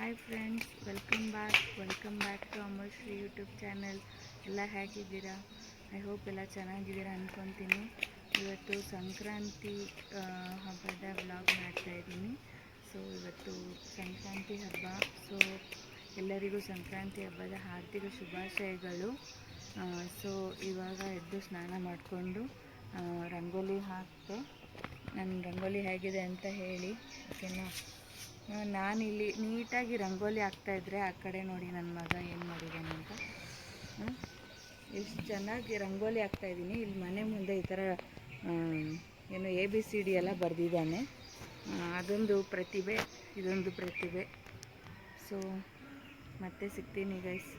Hi friends, welcome back to Amar Shri YouTube channel. ಎಲ್ಲ ಹೇಗಿದ್ದೀರಾ? I hope ಎಲ್ಲ ಚೆನ್ನಾಗಿದ್ದೀರಾ ಅಂದ್ಕೊತೀನಿ. ಇವತ್ತು ಸಂಕ್ರಾಂತಿ ಹಬ್ಬದ ವ್ಲಾಗ್ ಮಾಡ್ತಾಯಿದ್ದೀನಿ. ಸೊ ಇವತ್ತು ಸಂಕ್ರಾಂತಿ ಹಬ್ಬ. ಸೊ ಎಲ್ಲರಿಗೂ ಸಂಕ್ರಾಂತಿ ಹಬ್ಬದ ಹಾರ್ದಿಕ ಶುಭಾಶಯಗಳು. ಸೊ ಇವಾಗ ಎದ್ದು ಸ್ನಾನ ಮಾಡಿಕೊಂಡು ರಂಗೋಲಿ ಹಾಕಿದೆ. ನನ್ನ ರಂಗೋಲಿ ಹೇಗಿದೆ ಅಂತ ಹೇಳಿ, ಓಕೆನಾ? ನಾನಿಲ್ಲಿ ನೀಟಾಗಿ ರಂಗೋಲಿ ಹಾಕ್ತಾಯಿದ್ರೆ ಆ ಕಡೆ ನೋಡಿ ನನ್ನ ಮಗ ಏನು ಮಾಡಿದ್ದಾನೆ ಅಂತ. ಎಷ್ಟು ಚೆನ್ನಾಗಿ ರಂಗೋಲಿ ಹಾಕ್ತಾಯಿದ್ದೀನಿ. ಇಲ್ಲಿ ಮನೆ ಮುಂದೆ ಈ ಥರ ಏನು ABCD ಎಲ್ಲ ಬರೆದಿದ್ದಾನೆ. ಅದೊಂದು ಪ್ರತಿಭೆ, ಇದೊಂದು ಪ್ರತಿಭೆ. ಸೊ ಮತ್ತೆ ಸಿಗ್ತೀನಿ guys.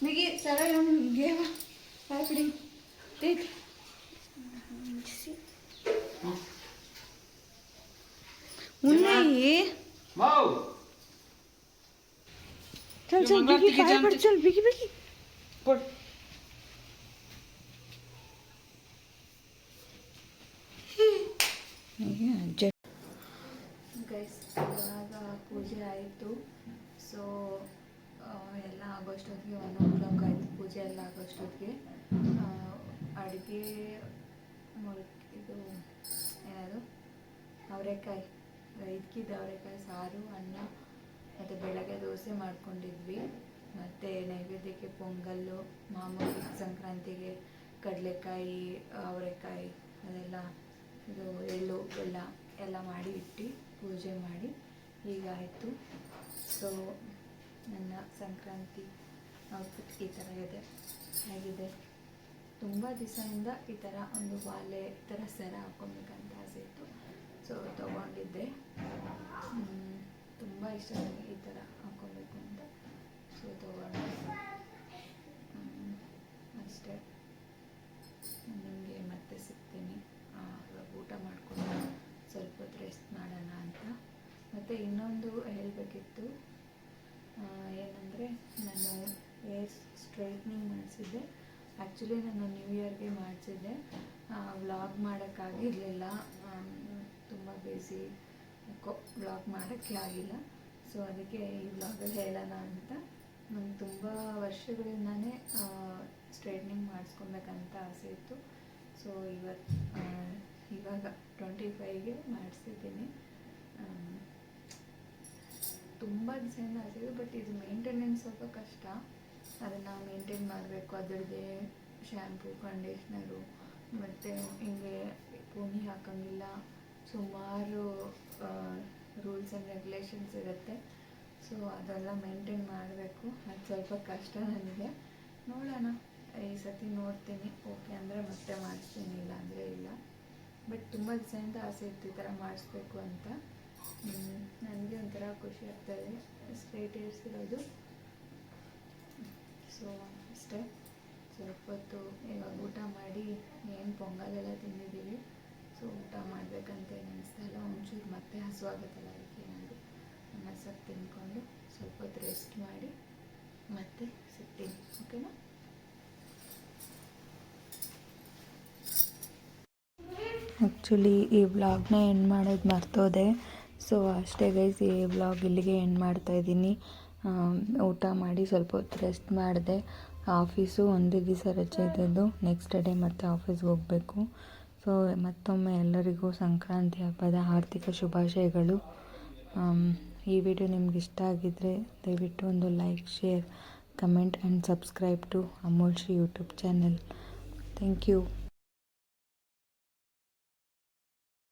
Migi, Sarah yung gaya. Kaya pwedeng take. Unai. Mau. Chal, Bigi, fire pad, chal, Bigi. Put. Guys, ಇವಾಗ ಪೂಜೆ ಆಯಿತು. ಸೊ ಎಲ್ಲ ಆಗೋಷ್ಟೊತ್ತಿಗೆ 1 o'clock ಆಯಿತು. ಪೂಜೆ ಎಲ್ಲ ಆಗೋಷ್ಟೊತ್ತಿಗೆ ಅಡುಗೆ ಇದು ಏನದು ಅವರೆಕಾಯಿ, ಇದ್ಕಿದ್ದು ಅವರೆಕಾಯಿ ಸಾರು, ಅನ್ನ, ಮತ್ತು ಬೆಳಗ್ಗೆ ದೋಸೆ ಮಾಡ್ಕೊಂಡಿದ್ವಿ. ಮತ್ತು ನೈವೇದ್ಯಕ್ಕೆ ಪೊಂಗಲ್ಲು, ಮಾಮೂಲಿ ಸಂಕ್ರಾಂತಿಗೆ ಕಡಲೆಕಾಯಿ, ಅವರೆಕಾಯಿ ಅದೆಲ್ಲ, ಇದು ಎಳ್ಳು ಬೆಲ್ಲ ಎಲ್ಲ ಮಾಡಿ ಇಟ್ಟು ಪೂಜೆ ಮಾಡಿ ಹೀಗಾಯಿತು. ಸೊ ನನ್ನ ಸಂಕ್ರಾಂತಿ ಔಟ್ಫಿಟ್ ಈ ಥರ ಇದೆ. ಹೇಗಿದೆ? ತುಂಬ ದಿವಸದಿಂದ ಈ ಥರ ಒಂದು ಬಾಲೆ ಈ ಥರ ಸರ ಹಾಕ್ಕೊಬೇಕಂತ ಆಸೆ ಇತ್ತು. ಸೊ ತೊಗೊಂಡಿದ್ದೆ. ತುಂಬ ಇಷ್ಟ ನನಗೆ ಈ ಥರ ಹಾಕ್ಕೊಬೇಕು ಅಂತ. ಸೊ ತೊಗೊಂಡೆ ಅಷ್ಟೇ. ನಿಮಗೆ ಮತ್ತೆ ಸಿಗ್ತೀನಿ. ಇವಾಗ ಊಟ ಮಾಡಿಕೊಂಡು ಸ್ವಲ್ಪ ಹೊತ್ತು ರೆಸ್ಟ್ ಮಾಡೋಣ ಅಂತ. ಮತ್ತು ಇನ್ನೊಂದು ಹೇಳಬೇಕಿತ್ತು, ಏನಂದರೆ ನಾನು ಹೇರ್ ಸ್ಟ್ರೈಟ್ನಿಂಗ್ ಮಾಡಿಸಿದ್ದೆ. ಆ್ಯಕ್ಚುಲಿ ನಾನು ನ್ಯೂ ಇಯರ್ಗೆ ಮಾಡಿಸಿದ್ದೆ. ವ್ಲಾಗ್ ಮಾಡೋಕ್ಕಾಗಿರಲಿಲ್ಲ, ತುಂಬ ಬ್ಯುಸಿ, ವ್ಲಾಗ್ ಮಾಡೋಕ್ಕೆ ಆಗಿಲ್ಲ. ಸೊ ಅದಕ್ಕೆ ಈ ವ್ಲಾಗಲ್ಲಿ ಹೇಳೋಣ ಅಂತ. ನಂಗೆ ತುಂಬ ವರ್ಷಗಳಿಂದನೇ ಸ್ಟ್ರೈಟ್ನಿಂಗ್ ಮಾಡಿಸ್ಕೊಬೇಕಂತ ಆಸೆ ಇತ್ತು. ಸೊ ಇವಾಗ 25ಗೆ ಮಾಡಿಸಿದ್ದೀನಿ. ತುಂಬ ದಿವಸದಿಂದ ಆಗಿದೆ, ಬಟ್ ಇದು ಮೇಂಟೆನೆನ್ಸ್ ಸ್ವಲ್ಪ ಕಷ್ಟ. ಅದನ್ನು ಮೇಂಟೈನ್ ಮಾಡಬೇಕು, ಅದರದ್ದೇ ಶ್ಯಾಂಪು, ಕಂಡೀಷ್ನರು, ಮತ್ತು ಹಿಂಗೆ ಪೋನಿ ಹಾಕೋಂಗಿಲ್ಲ, ಸುಮಾರು ರೂಲ್ಸ್ ಆ್ಯಂಡ್ ರೆಗ್ಯುಲೇಷನ್ಸ್ ಇರುತ್ತೆ. ಸೊ ಅದೆಲ್ಲ ಮೇಂಟೈನ್ ಮಾಡಬೇಕು, ಅದು ಸ್ವಲ್ಪ ಕಷ್ಟ ನನಗೆ. ನೋಡೋಣ, ಈ ಸತಿ ನೋಡ್ತೀನಿ, ಓಕೆ ಅಂದರೆ ಮತ್ತೆ ಮಾಡಿಸ್ತೀನಿ, ಇಲ್ಲ ಅಂದರೆ ಇಲ್ಲ. ಬಟ್ ತುಂಬ ದಿವಸದಿಂದ ಆಸೆ ಇತ್ತು ಈ ಥರ ಮಾಡಿಸ್ಬೇಕು ಅಂತ. ನನಗೆ ಒಂಥರ ಖುಷಿ ಆಗ್ತಾಯಿದೆ ಸ್ಟ್ರೈಟ್ ಹೇರ್ಸ್ ಇರೋದು. ಸೊ ಅಷ್ಟೇ, ಸ್ವಲ್ಪ ಹೊತ್ತು ಇವಾಗ ಊಟ ಮಾಡಿ ಏನು ಪೊಂಗಲೆಲ್ಲ ತಿಂದಿದ್ದೀವಿ. ಸೊ ಊಟ ಮಾಡಬೇಕಂತ ಏನು ಅನಿಸ್ತಾಯಿಲ್ಲ, ಒಂಚೂರು ಮತ್ತೆ ಹಸುವಾಗುತ್ತಲ್ಲ, ಅದಕ್ಕೆ ಏನಾದರೂ ಅನ್ನ ಸಾರು ತಿಂದ್ಕೊಂಡು ಸ್ವಲ್ಪ ಹೊತ್ತು ರೆಸ್ಟ್ ಮಾಡಿ ಮತ್ತೆ ಸಿಗ್ತೀನಿ, ಓಕೆನಾ? ಆ್ಯಕ್ಚುಲಿ ಈ ವ್ಲಾಗ್ನ ಎಂಡ್ ಮಾಡೋದು ಮರ್ತೋದೆ. ಸೊ ಅಷ್ಟೇ ಗೈಸ್, ಈ ವ್ಲಾಗ್ ಇಲ್ಲಿಗೆ ಎಂಡ್ ಮಾಡ್ತಾಯಿದ್ದೀನಿ. ಊಟ ಮಾಡಿ ಸ್ವಲ್ಪ ಹೊತ್ತು ರೆಸ್ಟ್ ಮಾಡಿದೆ. ಆಫೀಸು ಒಂದೇ ದಿವಸ ರಜೆ ಇದ್ದದ್ದು, ನೆಕ್ಸ್ಟ್ ಡೇ ಮತ್ತೆ ಆಫೀಸ್ಗೆ ಹೋಗಬೇಕು. ಸೊ ಮತ್ತೊಮ್ಮೆ ಎಲ್ಲರಿಗೂ ಸಂಕ್ರಾಂತಿ ಹಬ್ಬದ ಆರ್ಥಿಕ ಶುಭಾಶಯಗಳು. ಈ ವಿಡಿಯೋ ನಿಮ್ಗೆ ಇಷ್ಟ ಆಗಿದ್ದರೆ ದಯವಿಟ್ಟು ಒಂದು like, share, comment and subscribe to Amul Shri YouTube channel. Thank you.